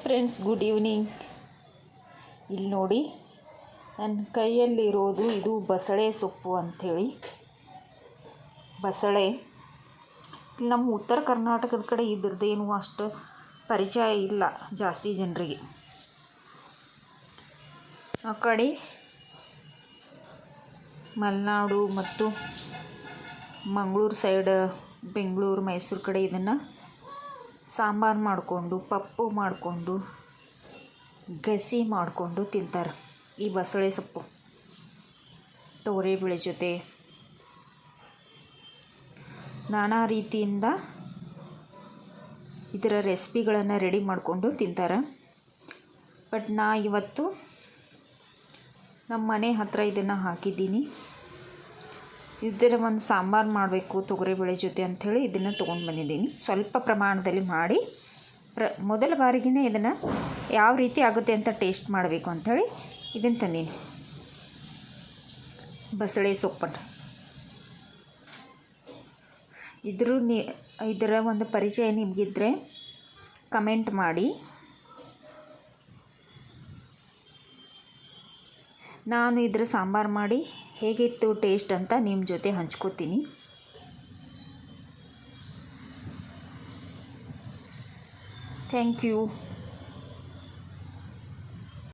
Friends, good evening. ಇಲ್ಲಿ ನೋಡಿ, ನನ್ನ ಕೈಯಲ್ಲಿರೋದು ಇದು ಬಸಳೆ ಸೊಪ್ಪು ಅಂಥೇಳಿ. ಬಸಳೆ ನಮ್ಮ ಉತ್ತರ ಕರ್ನಾಟಕದ ಕಡೆ ಇದ್ರದ್ದೇನು ಅಷ್ಟು ಪರಿಚಯ ಇಲ್ಲ ಜಾಸ್ತಿ ಜನರಿಗೆ. ಆ ಕಡೆ ಮಲೆನಾಡು ಮತ್ತು ಮಂಗಳೂರು ಸೈಡ್, ಬೆಂಗಳೂರು, ಮೈಸೂರು ಕಡೆ ಇದನ್ನು ಸಾಂಬಾರು ಮಾಡಿಕೊಂಡು, ಪಪ್ಪು ಮಾಡಿಕೊಂಡು, ಗಸಿ ಮಾಡಿಕೊಂಡು ತಿಂತಾರೆ. ಈ ಬಸಳೆ ಸೊಪ್ಪು ತೊಗರಿಬೇಳೆ ಜೊತೆ ನಾನಾ ರೀತಿಯಿಂದ ಇದರ ರೆಸಿಪಿಗಳನ್ನು ರೆಡಿ ಮಾಡಿಕೊಂಡು ತಿಂತಾರೆ. ಬಟ್ ನಾ ಇವತ್ತು ನಮ್ಮ ಮನೆ ಹತ್ತಿರ ಇದನ್ನು ಹಾಕಿದ್ದೀನಿ. ಇದರ ಒಂದು ಸಾಂಬಾರು ಮಾಡಬೇಕು ತೊಗರಿಬೇಳೆ ಜೊತೆ ಅಂಥೇಳಿ ಇದನ್ನು ತೊಗೊಂಡು ಬಂದಿದ್ದೀನಿ. ಸ್ವಲ್ಪ ಪ್ರಮಾಣದಲ್ಲಿ ಮಾಡಿ ಮೊದಲ ಬಾರಿಗೇ ಇದನ್ನು ಯಾವ ರೀತಿ ಆಗುತ್ತೆ ಅಂತ ಟೇಸ್ಟ್ ಮಾಡಬೇಕು ಅಂಥೇಳಿ ಇದನ್ನು ತಂದೀನಿ. ಬಸಳೆ ಸೊಪ್ಪನ್ನು ಇದರ ಒಂದು ಪರಿಚಯ ನಿಮಗಿದ್ರೆ ಕಮೆಂಟ್ ಮಾಡಿ. ನಾನು ಇದರ ಸಾಂಬಾರು ಮಾಡಿ ಹೇಗಿತ್ತು ಟೇಸ್ಟ್ ಅಂತ ನಿಮ್ಮ ಜೊತೆ ಹಂಚ್ಕೋತೀನಿ. Thank you.